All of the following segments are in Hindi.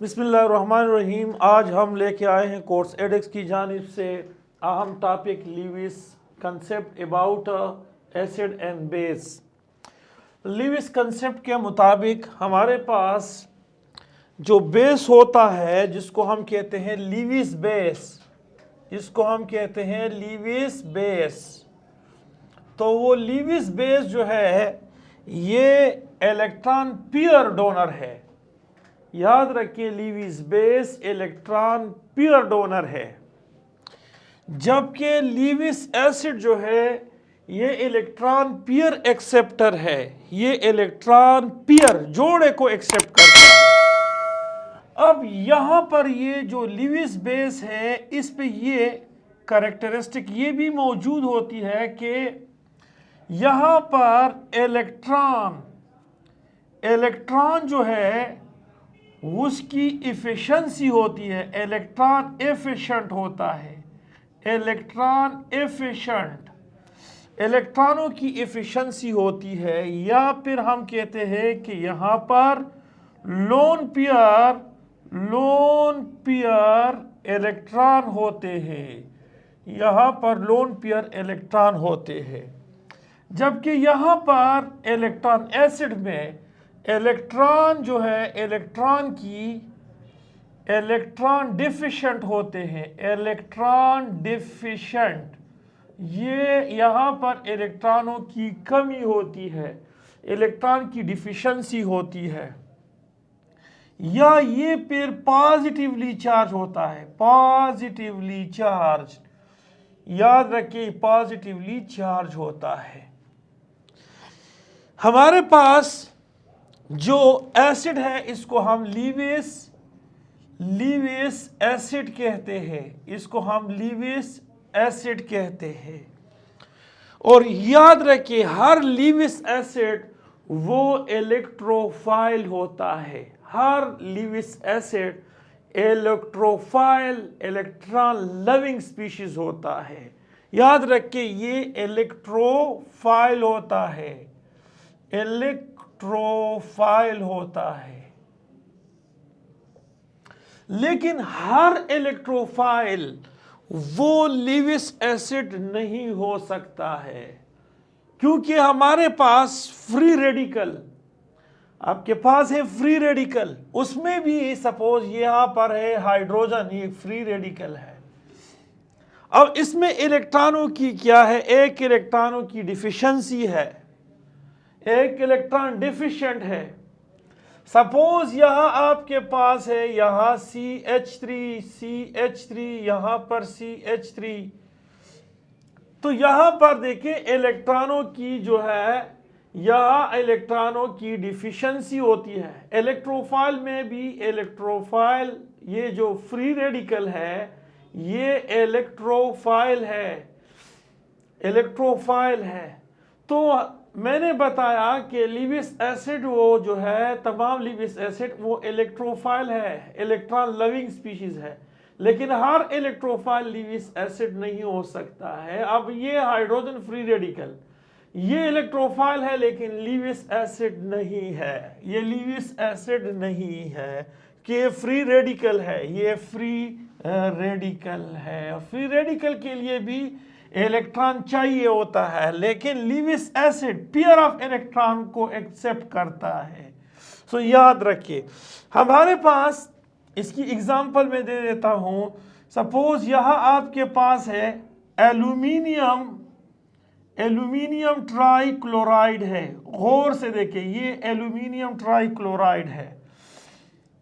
बिस्मिल्लाहिर्रहमानिर्रहीम। आज हम लेके आए हैं कोर्स एडेक्स की जानिब से अहम topic Lewis concept about acid and base. Lewis concept के मुताबिक हमारे पास जो बेस होता है जिसको हम कहते हैं लीविस बेस, तो वो लीविस बेस जो है ये इलेक्ट्रॉन पेयर डोनर है। याद रखिए, Lewis base electron pair donor है, जबकि लीविस एसिड जो है ये इलेक्ट्रॉन पेयर एक्सेप्टर है। ये इलेक्ट्रॉन पेयर जोड़े को एक्सेप्ट करता है। अब यहां पर ये जो लीविस बेस है इस पे ये कैरेक्टरिस्टिक ये भी मौजूद होती है कि यहां पर इलेक्ट्रॉन जो है उसकी इफिशिएंसी होती है, इलेक्ट्रॉन एफिशिएंट होता है। इलेक्ट्रॉनों की इफिशिएंसी होती है, या फिर हम कहते हैं कि यहाँ पर लोन पेयर इलेक्ट्रॉन होते हैं। यहाँ पर लोन पेयर इलेक्ट्रॉन होते हैं, जबकि यहाँ पर इलेक्ट्रॉन एसिड में इलेक्ट्रॉन जो है इलेक्ट्रॉन डिफिशिएंट होते हैं। ये यहाँ पर इलेक्ट्रॉनों की कमी होती है, इलेक्ट्रॉन की डिफिशिएंसी होती है, या ये फिर पॉजिटिवली चार्ज होता है। पॉजिटिवली चार्ज, याद रखिए, पॉजिटिवली चार्ज होता है। हमारे पास जो एसिड है इसको हम लीविस एसिड कहते हैं, और याद रखिए हर लीविस एसिड वो इलेक्ट्रोफाइल होता है। हर Lewis acid electrophile, electron loving species होता है। याद रखिए ये इलेक्ट्रोफाइल होता है, लेकिन हर इलेक्ट्रोफाइल वो लीविस एसिड नहीं हो सकता है, क्योंकि हमारे पास फ्री रेडिकल, आपके पास है फ्री रेडिकल, उसमें भी सपोज यहां पर है हाइड्रोजन, ये फ्री रेडिकल है। अब इसमें इलेक्ट्रॉनों की क्या है, एक इलेक्ट्रॉनों की डिफिशिएंसी है, एक इलेक्ट्रॉन डिफिशिएंट है। सपोज यहां आपके पास है यहां CH3, यहां पर CH3, तो यहां पर देखिए इलेक्ट्रॉनों की जो है यहां इलेक्ट्रॉनों की डिफिशिएंसी होती है। इलेक्ट्रोफाइल में भी इलेक्ट्रोफाइल, ये जो फ्री रेडिकल है ये इलेक्ट्रोफाइल है। तो मैंने बताया कि लीविस एसिड वो जो है, तमाम लीविस एसिड वो इलेक्ट्रोफाइल है, इलेक्ट्रॉन लविंग स्पीशीज है, लेकिन हर इलेक्ट्रोफाइल लीविस एसिड नहीं हो सकता है। अब ये हाइड्रोजन फ्री रेडिकल ये इलेक्ट्रोफाइल है लेकिन लीविस एसिड नहीं है, ये लीविस एसिड नहीं है कि फ्री रेडिकल है, ये फ्री रेडिकल है। फ्री रेडिकल के लिए भी इलेक्ट्रॉन चाहिए होता है, लेकिन Lewis acid pair of electron को एक्सेप्ट करता है। सो याद रखिए, हमारे पास इसकी एग्जांपल मैं दे देता हूं। सपोज यहां आपके पास है एल्यूमिनियम ट्राइक्लोराइड है। गौर से देखिए, ये एल्यूमिनियम ट्राइक्लोराइड है।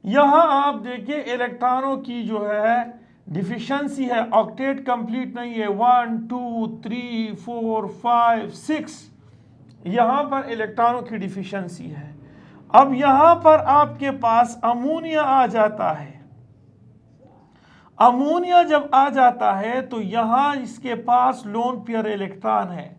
यहां आप देखिए इलेक्ट्रॉनों की जो है डिफिशिएंसी है, ऑक्टेट कंप्लीट नहीं है, 1 2 3 4 5 6, यहां पर इलेक्ट्रॉनों की डिफिशिएंसी है। अब यहां पर आपके पास अमोनिया आ जाता है। अमोनिया जब आ जाता है तो यहां इसके पास लोन पेयर इलेक्ट्रॉन है,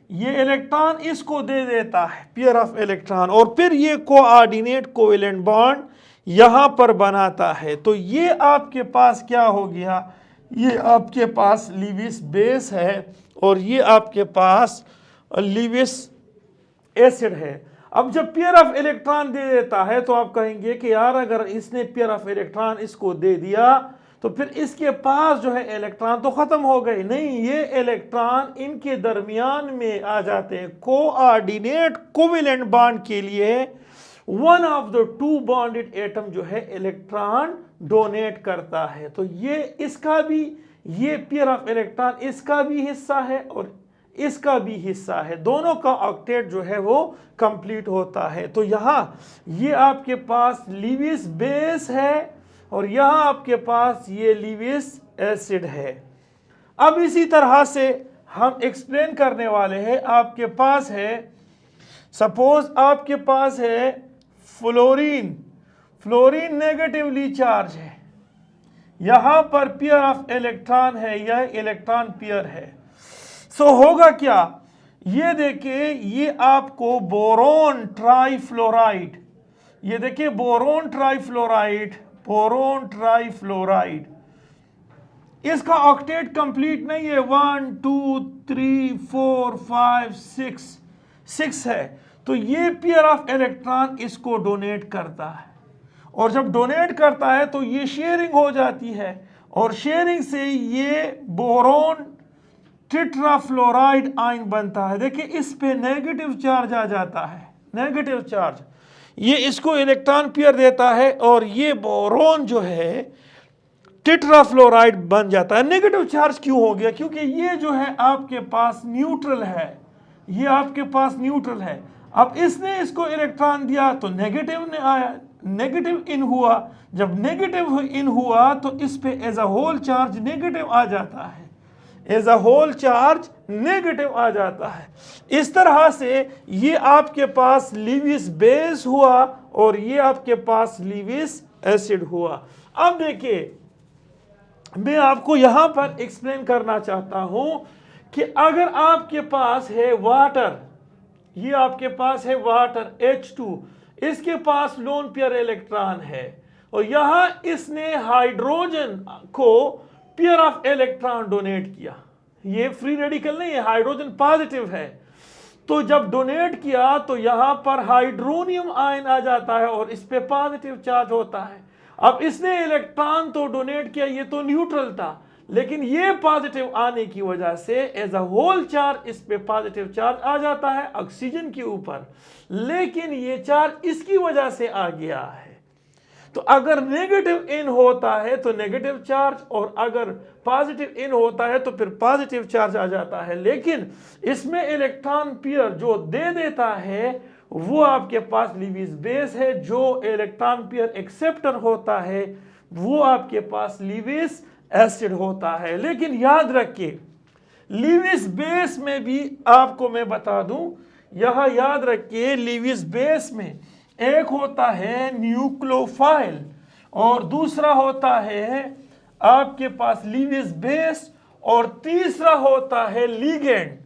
ये इलेक्ट्रॉन इसको दे देता है पेयर ऑफ इलेक्ट्रॉन, और फिर ये कोऑर्डिनेट कोवेलेंट बॉन्ड यहां पर बनाता है। तो ये आपके पास क्या हो गया, ये आपके पास लीविस बेस है और ये आपके पास लीविस एसिड है। अब जब पेयर ऑफ इलेक्ट्रॉन दे देता है तो आप कहेंगे कि यार अगर इसने पेयर ऑफ इलेक्ट्रॉन इसको दे दिया तो फिर इसके पास जो है इलेक्ट्रॉन तो खत्म हो गए। नहीं, ये इलेक्ट्रॉन इनके दरमियान में आ जाते हैं। कोऑर्डिनेट कोवेलेंट बॉन्ड के लिए one of the two bonded atom जो है इलेक्ट्रॉन डोनेट करता है। तो ये इसका भी, ये पेयर ऑफ इलेक्ट्रॉन इसका भी हिस्सा है और इसका भी हिस्सा है, दोनों का ऑक्टेट जो है वो कंप्लीट होता है। तो यहां ये आपके पास लीविस बेस है और यहां आपके पास ये लीविस एसिड है। अब इसी तरह से हम एक्सप्लेन करने वाले हैं। आपके पास है, सपोज आपके पास है फ्लोरीन, फ्लोरीन नेगेटिवली चार्ज है, यहां पर पेयर ऑफ इलेक्ट्रॉन है, यह इलेक्ट्रॉन पेयर है। सो होगा क्या, ये देखिए ये आपको बोरोन ट्राइफ्लोराइड, ये देखिए बोरोन ट्राइफ्लोराइड, बोरोन ट्राइफ्लोराइड, इसका ऑक्टेट कंप्लीट नहीं है, 1 2 3 4 5 6 है। तो ये पेयर ऑफ इलेक्ट्रॉन इसको डोनेट करता है और जब डोनेट करता है तो ये शेयरिंग हो जाती है और शेयरिंग से ये बोरोन टेट्राफ्लोराइड आयन बनता है। देखिए इस पे नेगेटिव चार्ज आ जाता है, नेगेटिव चार्ज, ये इसको इलेक्ट्रॉन पेयर देता है और ये बोरोन जो है टेट्राफ्लोराइड बन जाता है। नेगेटिव चार्ज क्यों हो गया? क्योंकि ये जो है आपके पास न्यूट्रल है, ये आपके पास न्यूट्रल है। अब इसने इसको इलेक्ट्रॉन दिया तो नेगेटिव ने आया, नेगेटिव इन हुआ, जब नेगेटिव इन हुआ तो इस पे as a whole charge negative आ जाता है, as a whole charge negative आ जाता है। इस तरह से ये आपके पास लीविस बेस हुआ और ये आपके पास लीविस एसिड हुआ। अब देखिए मैं आपको यहां पर एक्सप्लेन करना चाहता हूं कि अगर आपके पास है वाटर, ये आपके पास है वाटर H2, इसके पास लोन पेयर इलेक्ट्रॉन है और यहां इसने हाइड्रोजन को पेयर ऑफ इलेक्ट्रॉन डोनेट किया, ये फ्री रेडिकल नहीं है, हाइड्रोजन पॉजिटिव है। तो जब डोनेट किया तो यहां पर हाइड्रोनियम आयन आ जाता है और इस पे पॉजिटिव चार्ज होता है। अब इसने इलेक्ट्रॉन तो डोनेट किया, ये तो न्यूट्रल था, लेकिन ये पॉजिटिव आने की वजह से एज अ होल चार्ज इस पे पॉजिटिव चार्ज आ जाता है ऑक्सीजन के ऊपर, लेकिन ये चार्ज इसकी वजह से आ गया है। तो अगर नेगेटिव इन होता है तो नेगेटिव चार्ज और अगर पॉजिटिव इन होता है तो फिर पॉजिटिव चार्ज आ जाता है। लेकिन इसमें इलेक्ट्रॉन पेयर जो दे देता है वो आपके पास लीविस बेस है, जो इलेक्ट्रॉन पेयर एक्सेप्टर होता है वो आपके पास लीविस एसिड होता है। लेकिन याद रखिए लीविस बेस में भी आपको मैं बता दूं, यहां याद रखिए लीविस बेस में एक होता है न्यूक्लियोफाइल और दूसरा होता है आपके पास लीविस बेस और तीसरा होता है लिगेंड।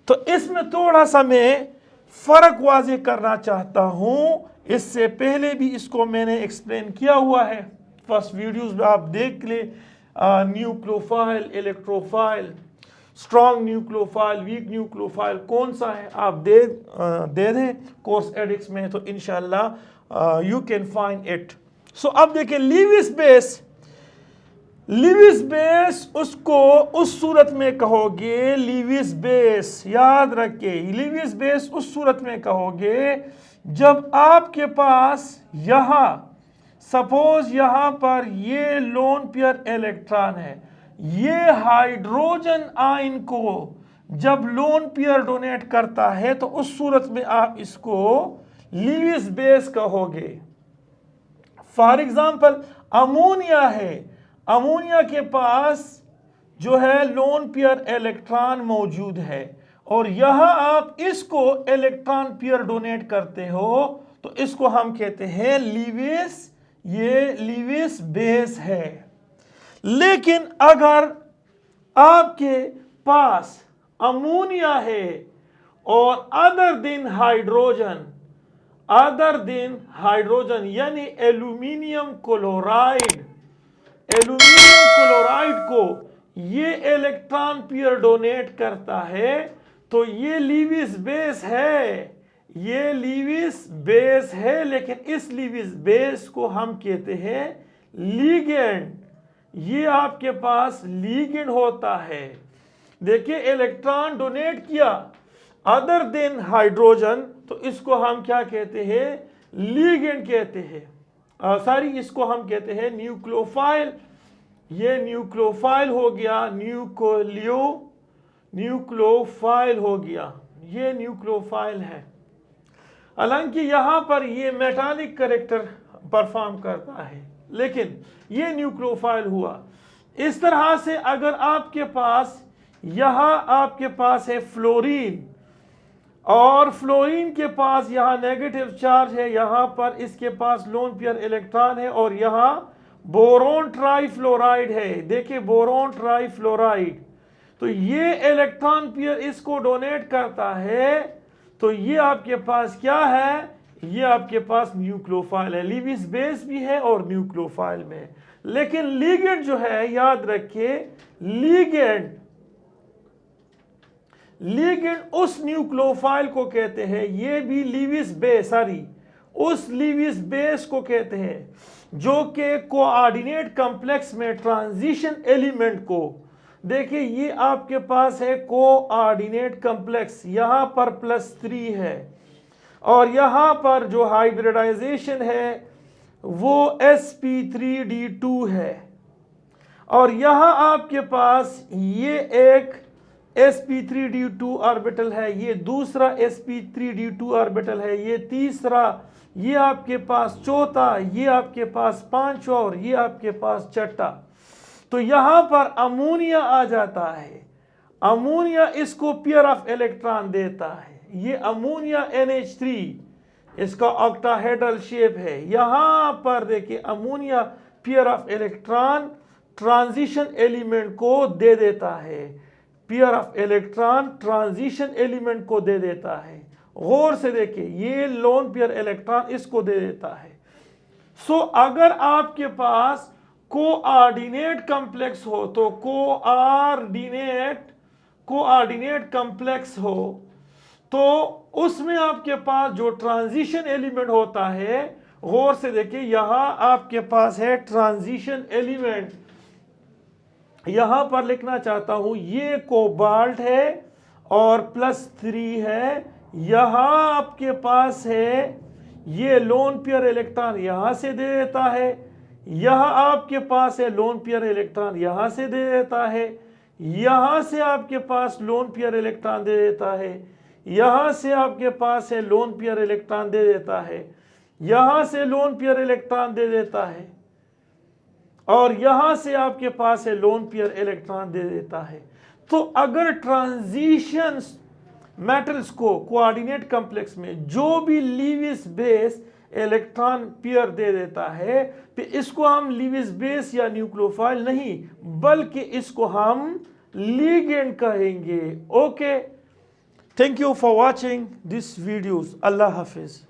तो इसमें थोड़ा सा मैं फर्क वाज़ेह करना चाहता हूं, इससे पहले भी इसको मैंने एक्सप्लेन किया हुआ है, फर्स्ट वीडियोस में आप देख ले। Nucleophile, electrophile, strong nucleophile, weak nucleophile कौन सा है आप दे दें कोर्स एडिक्स में, तो इंशाल्लाह यू कैन फाइंड इट। सो अब देखिए लीविस बेस, लीविस बेस उसको उस सूरत में कहोगे, लीविस बेस याद रखिए, लीविस बेस उस सूरत में कहोगे जब आपके पास यहां सपोज यहां पर ये लोन पेयर इलेक्ट्रॉन है, ये हाइड्रोजन आयन को जब लोन पेयर डोनेट करता है तो उस सूरत में आप इसको लीविस बेस कहोगे। फॉर एग्जांपल अमोनिया है, अमोनिया के पास जो है लोन पेयर इलेक्ट्रॉन मौजूद है और यहां आप इसको इलेक्ट्रॉन पेयर डोनेट करते हो तो इसको हम कहते हैं लीविस, ये लीविस बेस है। लेकिन अगर आपके पास अमोनिया है और other than hydrogen, other than hydrogen यानी एल्यूमिनियम क्लोराइड, एल्यूमिनियम क्लोराइड को ये इलेक्ट्रॉन पेयर डोनेट करता है तो ये लीविस बेस है, ये लीविस बेस है, लेकिन इस लीविस बेस को हम कहते हैं लिगेंड। ये आपके पास लिगेंड होता है। देखिए इलेक्ट्रॉन डोनेट किया अदर देन हाइड्रोजन, तो इसको हम क्या कहते हैं, लिगेंड कहते हैं। इसको हम कहते हैं न्यूक्लियोफाइल। ये न्यूक्लियोफाइल हो गया, न्यूक्लियोफाइल हो गया, ये न्यूक्लियोफाइल है। हालांकि यहां पर ये मेटालिक कैरेक्टर परफॉर्म करता है, लेकिन ये न्यूक्लियोफाइल हुआ। इस तरह से अगर आपके पास यहां आपके पास है फ्लोरीन, और फ्लोरीन के पास यहां नेगेटिव चार्ज है, यहां पर इसके पास लोन पेयर इलेक्ट्रॉन है, और यहां बोरोन ट्राइफ्लोराइड है। देखिए बोरोन ट्राइफ्लोराइड, तो ये इलेक्ट्रॉन पेयर इसको डोनेट करता है। तो ये आपके पास क्या है, ये आपके पास न्यूक्लियोफाइल है। लीविस बेस भी है और न्यूक्लियोफाइल में। लेकिन लिगेंड जो है, याद रखिए लिगेंड उस न्यूक्लियोफाइल को कहते हैं, ये भी लीविस बेस उस लीविस बेस को कहते हैं जो कि कोऑर्डिनेट कॉम्प्लेक्स में ट्रांजिशन एलिमेंट को, देखिए ये आपके पास है कोऑर्डिनेट कॉम्प्लेक्स, यहां पर +3 है, और यहां पर जो हाइब्रिडाइजेशन है वो sp3d2 है, और यहां आपके पास ये एक sp3d2 ऑर्बिटल है, ये दूसरा sp3d2 ऑर्बिटल है, ये तीसरा, ये आपके पास चौथा, ये आपके पास पांचवा, और ये आपके पास छठा। तो यहां पर अमोनिया आ जाता है। अमोनिया इसको पेयर ऑफ इलेक्ट्रॉन देता है। ये अमोनिया NH3, इसका ऑक्टाहेड्रल शेप है। यहां पर देखिए ammonia pair of electron transition element को दे देता है, pair of electron transition element को दे देता है। गौर से देखिए, ये लोन पेयर इलेक्ट्रॉन इसको दे देता है। सो अगर आपके पास कोऑर्डिनेट कॉम्प्लेक्स हो, तो कोऑर्डिनेट कॉम्प्लेक्स हो, तो उसमें आपके पास जो ट्रांजिशन एलिमेंट होता है, गौर से देखिए यहां आपके पास है ट्रांजिशन एलिमेंट। यहां पर लिखना चाहता हूं, ये कोबाल्ट है और +3 है। यहां आपके पास है ये लोन पेयर इलेक्ट्रॉन यहां से दे देता है, यहां आपके पास है लोन पेयर इलेक्ट्रॉन यहां से दे देता है, यहां से आपके पास लोन पेयर इलेक्ट्रॉन दे देता है, यहां से आपके पास है लोन पेयर इलेक्ट्रॉन दे देता है, यहां से लोन पेयर इलेक्ट्रॉन दे देता है, और यहां से आपके पास है लोन पेयर इलेक्ट्रॉन दे देता है। तो अगर ट्रांजिशन मेटल्स को कोऑर्डिनेट कॉम्प्लेक्स में जो भी लीविस बेस इलेक्ट्रॉन पेयर दे देता है, तो इसको हम लीविस बेस या न्यूक्लियोफाइल नहीं, बल्कि इसको हम लिगेंड कहेंगे। Okay, thank you for watching this videos. Allah Hafiz.